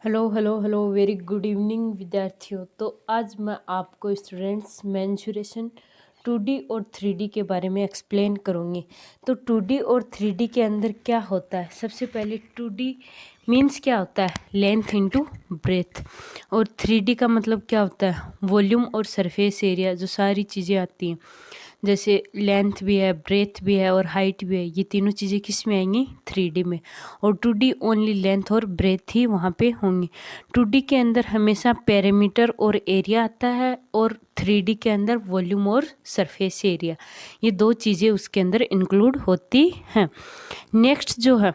Hello hello hello very good evening विद्यार्थियों। तो आज मैं आपको स्टूडेंट्स मेंसुरेशन 2D और 3D के बारे में एक्सप्लेन करूँगी। तो 2D और 3D के अंदर क्या होता है? सबसे पहले 2D मीन्स क्या होता है? Length into breadth. और 3D का मतलब क्या होता है? वॉल्यूम और सरफेस एरिया, जो सारी चीज़ें आती हैं, जैसे लेंथ भी है, ब्रेथ भी है और हाइट भी है। ये तीनों चीज़ें किस में आएंगी? 3D में। और 2D ओनली लेंथ और ब्रेथ ही वहाँ पे होंगी। 2D के अंदर हमेशा पेरीमीटर और एरिया आता है, और 3D के अंदर वॉल्यूम और सरफेस एरिया, ये दो चीज़ें उसके अंदर इंक्लूड होती हैं। नेक्स्ट जो है,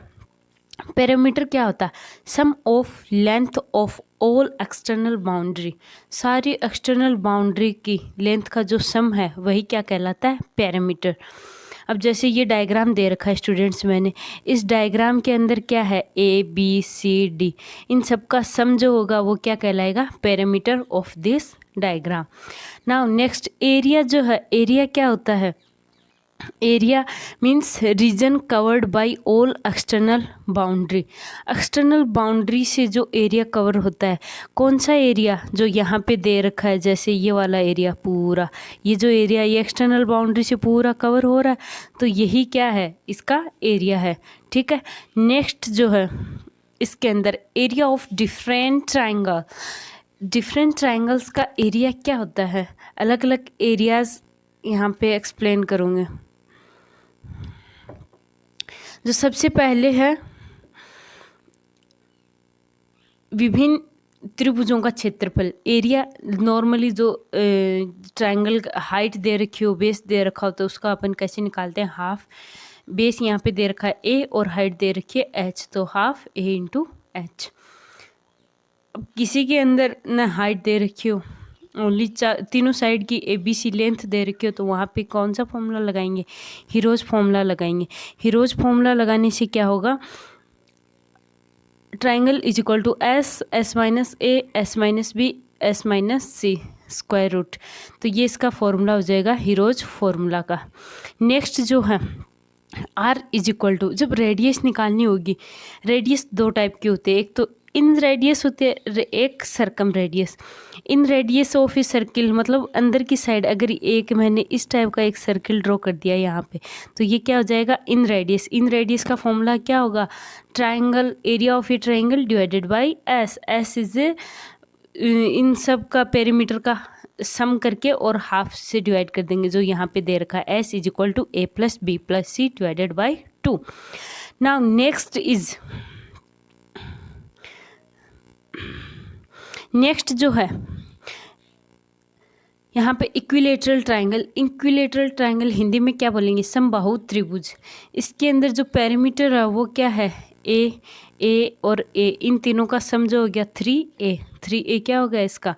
पेरीमीटर क्या होता है? Sum of length of all external boundary, सारी एक्सटर्नल बाउंड्री की लेंथ का जो सम है वही क्या कहलाता है? पेरीमीटर। अब जैसे ये डायग्राम दे रखा है स्टूडेंट्स मैंने, इस डायग्राम के अंदर क्या है? ए बी सी डी, इन सब का सम जो होगा वो क्या कहलाएगा? Perimeter of this diagram. Now next, area जो है, एरिया क्या होता है? Area means region covered by all external boundary. External boundary से जो एरिया कवर होता है, कौन सा एरिया? जो यहाँ पे दे रखा है, जैसे ये वाला एरिया पूरा, ये जो एरिया ये एक्सटर्नल बाउंड्री से पूरा कवर हो रहा है, तो यही क्या है? इसका एरिया है। ठीक है। नेक्स्ट जो है, इसके अंदर area of different triangle, different triangles का एरिया क्या होता है? अलग अलग एरियाज यहाँ पे एक्सप्लेन करूँगे। जो सबसे पहले है, विभिन्न त्रिभुजों का क्षेत्रफल, एरिया। नॉर्मली जो ट्रायंगल हाइट दे रखी हो, बेस दे रखा हो, तो उसका अपन कैसे निकालते हैं? हाफ। बेस यहाँ पे दे रखा है ए और हाइट दे रखी है एच, तो हाफ ए इंटू एच। अब किसी के अंदर न हाइट दे रखी हो, ओनली तीनों साइड की ए बी सी लेंथ दे रखी हो, तो वहाँ पे कौन सा फॉर्मूला लगाएंगे? हीरोज फॉर्मूला लगाएंगे। हीरोज फॉर्मूला लगाने से क्या होगा? Triangle is equal to s, s minus a, s minus b, s minus c square root. तो ये इसका फॉर्मूला हो जाएगा हीरोज फॉर्मूला का। नेक्स्ट जो है, आर इज इक्वल टू, जब रेडियस निकालनी होगी, रेडियस दो टाइप के होते हैं, एक तो इन रेडियस होते हैं, एक circumradius. Inradius of a circle मतलब अंदर की साइड, अगर एक मैंने इस टाइप का एक सर्किल ड्रॉ कर दिया यहाँ पे, तो ये क्या हो जाएगा? इन रेडियस। इन रेडियस का फॉर्मूला क्या होगा? Triangle, area of a triangle divided by S. S is in सब का पेरीमीटर का सम करके और हाफ से डिवाइड कर देंगे, जो यहाँ पे दे रखा है, s is equal to a plus B plus c divided by 2। Now next is, next जो है यहाँ पे equilateral triangle. Equilateral triangle Hindi में क्या बोलेंगे? समबाहु त्रिभुज। इसके अंदर जो पेरीमीटर है वो क्या है? ए और ए, इन तीनों का सम जो हो गया 3a। 3a क्या हो गया? इसका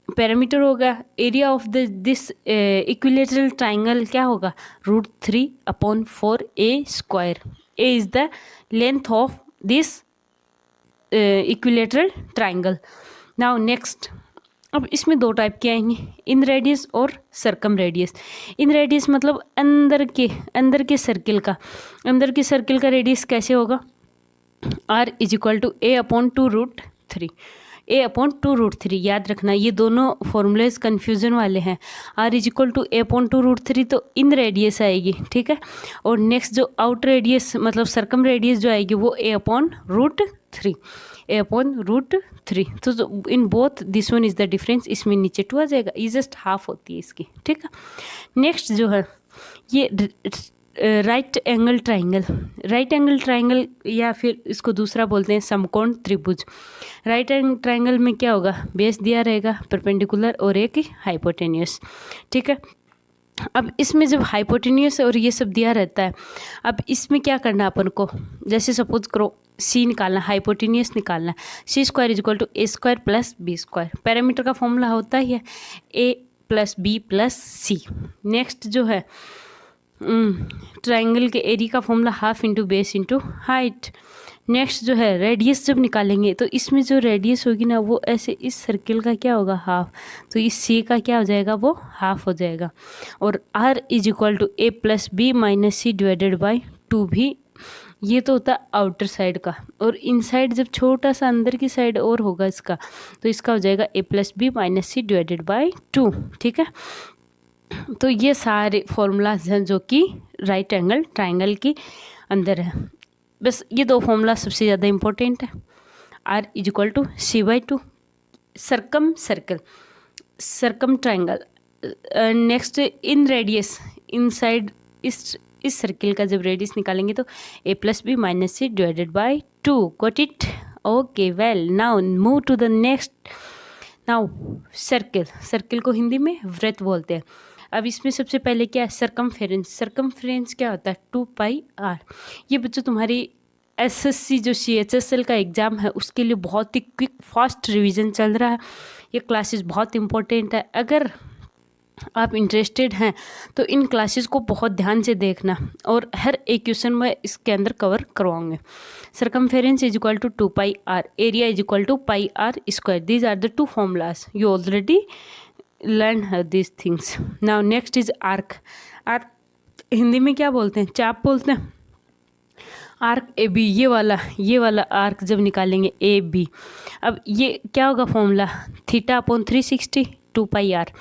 पेरीमीटर होगा। Area of this equilateral triangle क्या होगा? √3/4a square. A is the length of this equilateral triangle. Now next, अब इसमें दो टाइप के आएंगे, इन रेडियस और सरकम रेडियस। इन रेडियस मतलब अंदर के सर्किल का, अंदर के सर्किल का रेडियस कैसे होगा? Are is equal to a/2√3। a/2√3 याद रखना, ये दोनों फॉर्मूलेज कन्फ्यूजन वाले हैं। Are is equal to a/2√3 तो इन रेडियस आएगी, ठीक है। और नेक्स्ट जो आउट रेडियस मतलब सरकम रेडियस जो आएगी वो a/√3। a/√3। तो in both this one is the difference, इसमें नीचे 2 आ जाएगा, ये जस्ट हाफ होती है इसकी, ठीक है। नेक्स्ट जो है, ये right angle triangle. Right angle triangle या फिर इसको दूसरा बोलते हैं समकोण त्रिभुज। राइट एंगल ट्राइंगल में क्या होगा? बेस दिया रहेगा परपेंडिकुलर और एक हाइपोटेन्यूस, ठीक है। अब इसमें जब हाइपोटेन्यूस और ये सब दिया रहता है, अब इसमें क्या करना अपन को? जैसे सपोज करो सी निकालना, हाइपोटेन्यूस निकालना, C square is equal to A square plus B square. Perimeter का फॉर्मूला होता ही है A plus B plus C. Next जो है, ट्राइंगल के एरिया का formula half into base into height. Next जो है, रेडियस जब निकालेंगे तो इसमें जो रेडियस होगी ना वो ऐसे इस सर्किल का क्या होगा? हाफ। तो इस सी का क्या हो जाएगा? वो हाफ हो जाएगा। और r is equal to a plus b minus c divided by 2 भी ये तो होता है आउटर साइड का, और इनसाइड जब छोटा सा अंदर की साइड और होगा इसका, तो इसका हो जाएगा a plus b minus c divided by 2। ठीक है, तो ये सारे फॉर्मूलाज हैं जो कि राइट एंगल ट्राइंगल के अंदर है। बस ये दो फॉर्मूला सबसे ज़्यादा इम्पोर्टेंट है। r is equal to c by 2, circum circle, circum triangle, next in radius, inside इस सर्किल का जब रेडियस निकालेंगे तो a plus b minus c divided by 2। Got it? Okay, well now move to the next. Now circle, circle को हिंदी में वृत्त बोलते हैं। अब इसमें सबसे पहले क्या है, सरकमफेरेंस। सरकमफेरेंस क्या होता है, 2 पाई r। ये बच्चों तुम्हारी एसएससी जो CHSL का एग्ज़ाम है उसके लिए बहुत ही क्विक फास्ट रिवीजन चल रहा है। ये क्लासेस बहुत इंपॉर्टेंट है। अगर आप इंटरेस्टेड हैं तो इन क्लासेस को बहुत ध्यान से देखना, और हर एक क्वेश्चन में इसके अंदर कवर करवाऊंगे। Circumference is equal to 2 pi r, area is equal to pi r square. These are the two formulas, you already learn this things. Now next is arc. Arc Hindi में क्या बोलते हैं, चाप बोलते हैं। आर्क ए बी, ये वाला arc जब निकालेंगे ए बी, अब ये क्या होगा formula, theta upon 360 2 pi r.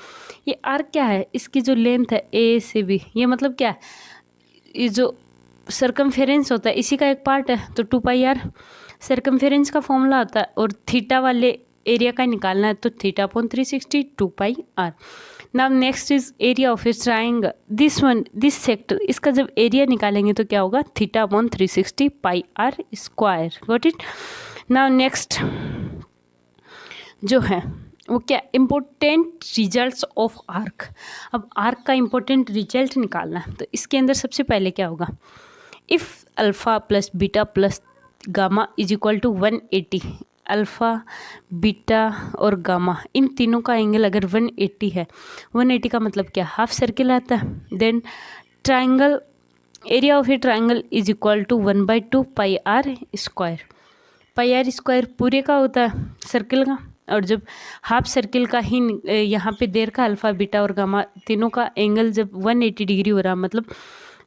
ये आर्क क्या है, इसकी जो लेंथ है ए से बी, ये मतलब क्या है, ये जो सरकमफेरेंस होता है इसी का एक पार्ट है, तो 2 पाई आर सरकमफेरेंस का फॉर्मूला होता है, और थीटा वाले एरिया का निकालना है तो theta upon 360 2 pi r. Now next is area of a triangle, this sector, इसका जब एरिया निकालेंगे तो क्या होगा, theta upon 360 pi r square. Got it? Now next जो है वो क्या, इम्पोर्टेंट रिजल्ट्स ऑफ आर्क। अब आर्क का इम्पोर्टेंट रिजल्ट निकालना है तो इसके अंदर सबसे पहले क्या होगा, if alpha plus beta plus gamma is equal to 180, alpha beta और गामा इन तीनों का एंगल अगर 180 है, 180 का मतलब क्या, हाफ सर्किल आता है। Then triangle, area of a triangle is equal to 1/2 pi r square. Pi r square पूरे का होता है सर्किल का, और जब हाफ सर्किल का ही यहाँ पे देर का अल्फ़ा बीटा और गामा तीनों का एंगल जब 180 डिग्री हो रहा, मतलब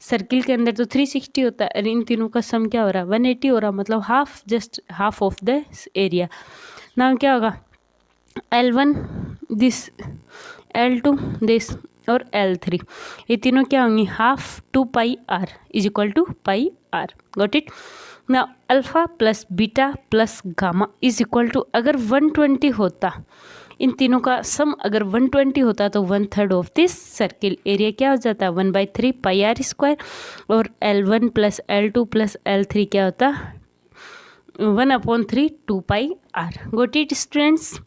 सर्किल के अंदर तो 360 होता है, और इन तीनों का सम क्या हो रहा है, 180 हो रहा, मतलब half, just half of the area. ना क्या होगा, L1 दिस, L2 दिस और L3, ये तीनों क्या होंगी, half 2 pi R is equal to pi R. Got it? ना alpha plus beta plus gamma is equal to, अगर 120 होता, इन तीनों का सम अगर 120 होता तो 1/3 ऑफ दिस सर्किल एरिया क्या हो जाता है, 1/3 पाई आर स्क्वायर, और L1 plus L2 plus L3 क्या होता, 1/3 2 pi R. Got it students?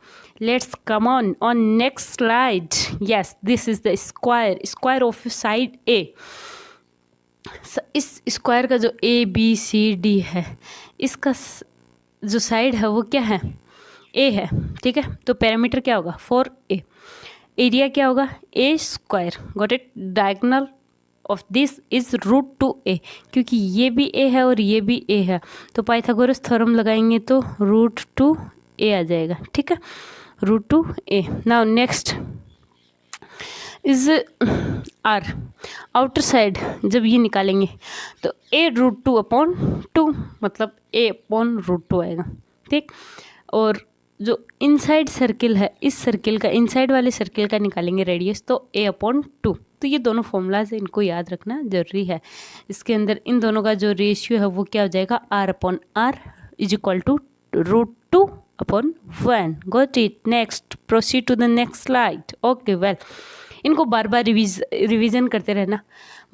Let's come on next slide. Yes, this is the square of side A. इस स्क्वायर का जो ABCD है, इसका जो साइड है वो क्या है, A है। ठीक है, तो पैरामीटर क्या होगा, 4A। एरिया क्या होगा, A square. Got it? Diagonal of this is √2A, क्योंकि ये भी A है और ये भी A है, तो पाइथागोरस थ्योरम लगाएंगे तो √2A आ जाएगा। ठीक है, √2A। Now next is R, outer side जब ये निकालेंगे तो A√2/2, मतलब A/√2 आएगा। ठीक, और जो इनसाइड सर्किल है, इस सर्किल का, इनसाइड वाले सर्किल का निकालेंगे रेडियस तो A/2। तो ये दोनों फॉर्मूलाज है, इनको याद रखना जरूरी है। इसके अंदर इन दोनों का जो रेशियो है वो क्या हो जाएगा, R/R is equal to √2/1। Got it? Next, proceed to the next slide. Okay, well इनको बार बार रिवीजन करते रहना,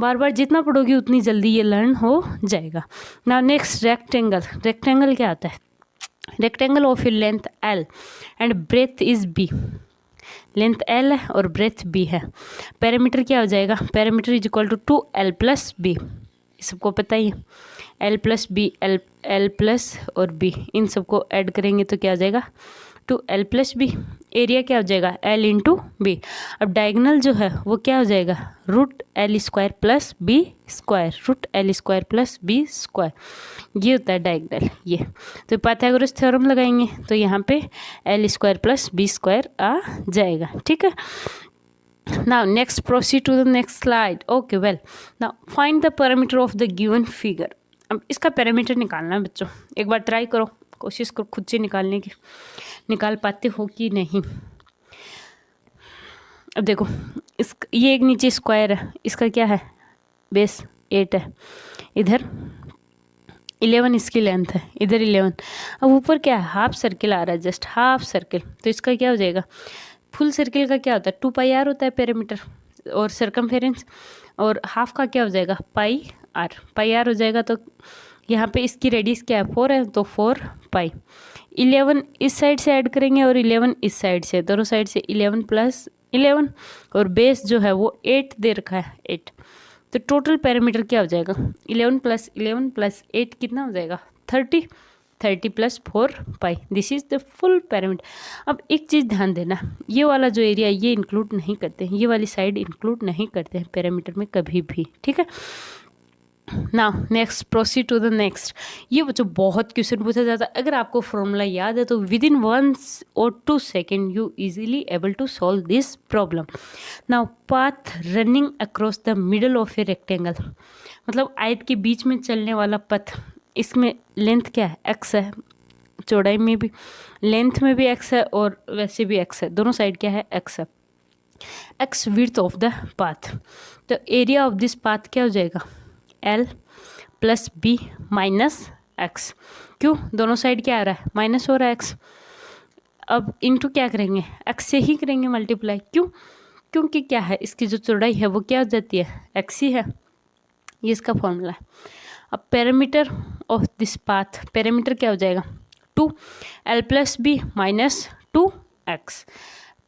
बार बार जितना पढ़ोगे उतनी जल्दी ये लर्न हो जाएगा। Now next, rectangle. रेक्टेंगल क्या होता है, rectangle of length L and breadth is B। Length L है और ब्रेथ B है। पैरामीटर क्या हो जाएगा, perimeter is equal to 2L plus B, सबको पता ही है। L plus B, L plus और B, इन सबको ऐड करेंगे तो क्या हो जाएगा, 2L प्लस B। एरिया क्या हो जाएगा, L इंटू B। अब डायगोनल जो है वो क्या हो जाएगा, √L² plus B square, √L² plus B square, ये होता है डायगोनल। ये तो पाइथागोरस थ्योरम लगाएंगे तो यहाँ पे L² प्लस B स्क्वायर आ जाएगा। ठीक है, now next proceed to the next slide. Okay, well now find the parameter of the given figure. अब इसका पैरामीटर निकालना है बच्चों, एक बार ट्राई करो, कोशिश करो खुद से निकालने की, निकाल पाते हो कि नहीं। अब देखो ये एक नीचे स्क्वायर है, इसका क्या है बेस 8 है, इधर 11 इसकी लेंथ है, इधर 11। अब ऊपर क्या है हाफ सर्किल आ रहा है, जस्ट हाफ सर्किल, तो इसका क्या हो जाएगा, फुल सर्किल का क्या होता है 2πr होता है पैरामीटर और सरकमफेरेंस, और हाफ का क्या हो जाएगा पाई आर हो जाएगा। तो यहाँ पे इसकी रेडियस क्या है 4 है, तो 4π। 11 इस साइड से ऐड करेंगे और 11 इस साइड से, दोनों साइड से 11 + 11, और बेस जो है वो 8 दे रखा है 8। तो टोटल पैरामीटर क्या हो जाएगा 11 + 11 + 8 कितना हो जाएगा 30 + 4π। This is the full perimeter. अब एक चीज़ ध्यान देना, ये वाला जो एरिया ये इंक्लूड नहीं करते हैं, ये वाली साइड इंक्लूड नहीं करते हैं पैरामीटर में कभी भी, ठीक है। Now next proceed to the next. ये बच्चों बहुत क्वेश्चन पूछा जाता है, अगर आपको फॉर्मूला याद है तो within 1 or 2 second you easily able to solve this problem. Now path running across the middle of a rectangle, मतलब आयत के बीच में चलने वाला पथ, इसमें लेंथ क्या है x है, चौड़ाई में भी लेंथ में भी x है और वैसे भी x है, दोनों साइड क्या है x है, x width of the path. तो एरिया ऑफ दिस पाथ क्या हो जाएगा L + B - x। क्यों, दोनों साइड क्या आ रहा है माइनस हो रहा है x। अब इनटू क्या करेंगे x से ही करेंगे मल्टीप्लाई, क्यों, क्योंकि क्या है इसकी जो चौड़ाई है वो क्या हो जाती है x ही है, ये इसका फॉर्मूला है। अब parameter of this path, parameter क्या हो जाएगा 2L + B - 2x,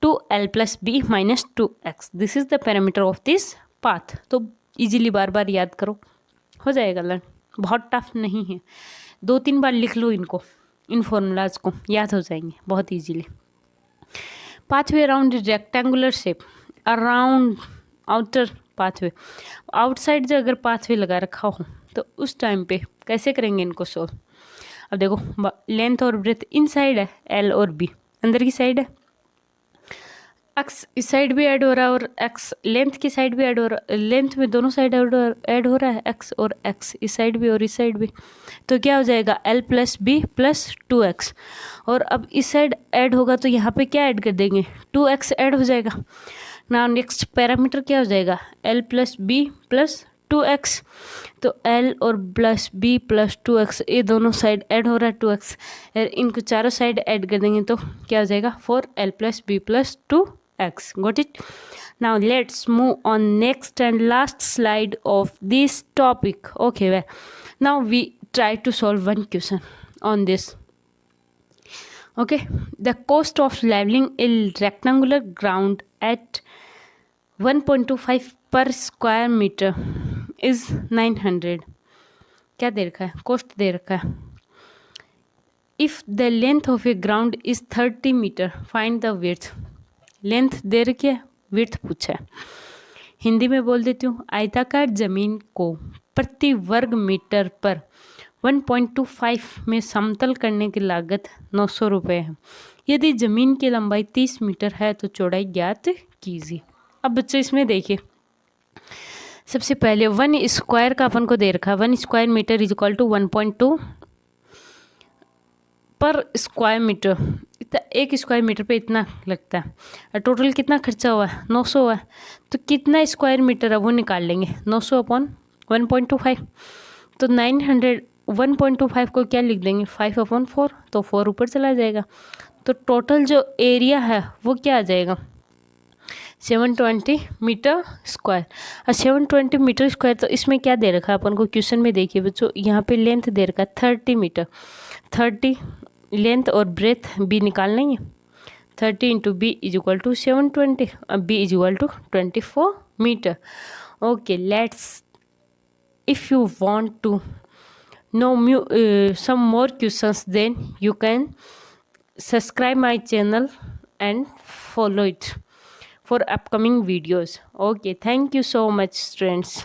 2L + B - 2x, this is the parameter of this path. तो इजीली बार बार याद करो, हो जाएगा लर्न, बहुत टफ नहीं है, 2-3 बार लिख लो इनको, इन फॉर्मूलाज को याद हो जाएंगे बहुत easily. Pathway around rectangular shape, around outer pathway, outside जो अगर पाथवे लगा रखा हो तो उस टाइम पे कैसे करेंगे इनको सॉल्व। अब देखो लेंथ और ब्रेथ इन साइड है L और B, अंदर की साइड है, एक्स इस साइड भी ऐड हो रहा है और एक्स लेंथ की साइड भी ऐड हो रहा है, लेंथ में दोनों साइड ऐड हो रहा है एक्स और एक्स, इस साइड भी और इस साइड भी, तो क्या हो जाएगा L + B + 2x। और अब इस साइड ऐड होगा तो यहाँ पे क्या ऐड कर देंगे 2x ऐड हो जाएगा। नाउ नेक्स्ट पैरामीटर क्या हो जाएगा L + B + 2x, तो L और +B + 2x, ये दोनों साइड ऐड हो रहा है 2x, इनको चारों साइड ऐड कर देंगे तो क्या हो जाएगा 4L + B + 2x। Got it? Now let's move on next and last slide of this topic. Okay, well, now we try to solve one question on this. Okay, the cost of leveling a rectangular ground at 1.25 per square meter is 900. क्या दे रखा है cost दे रखा है। If the length of a ground is 30 metre find the width, length दे रखी है width पूछा है। हिंदी में बोल देती हूँ, आयताकार जमीन को प्रति वर्ग मीटर पर 1.25 में समतल करने की लागत 900 रुपये है। यदि जमीन की लंबाई 30 मीटर है तो चौड़ाई ज्ञात कीजिए। अब बच्चे इसमें देखिए, सबसे पहले 1 स्क्वायर का अपन को दे रखा है, 1 square metre is equal to 1.2 per square metre, इतना 1 स्क्वायर मीटर पे इतना लगता है। और टोटल कितना खर्चा हुआ है 900 हुआ है, तो कितना स्क्वायर मीटर है वो निकाल लेंगे 900 / 1.25, तो 900 1.25 को क्या लिख देंगे 5/4, तो 4 ऊपर चला जाएगा। तो टोटल जो एरिया है वो क्या आ जाएगा 720 मीटर स्क्वायर। और 720 मीटर स्क्वायर, तो इसमें क्या दे रखा है अपन को क्वेश्चन में देखिए बच्चों, यहाँ पे लेंथ दे रखा है 30 मीटर, 30 लेंथ और ब्रेथ B निकालना ही है, 30 × B = 720, B = 24 metre. Okay, let's if you want to know some more questions, then you can subscribe my channel and follow it for upcoming videos. Okay, thank you so much, students.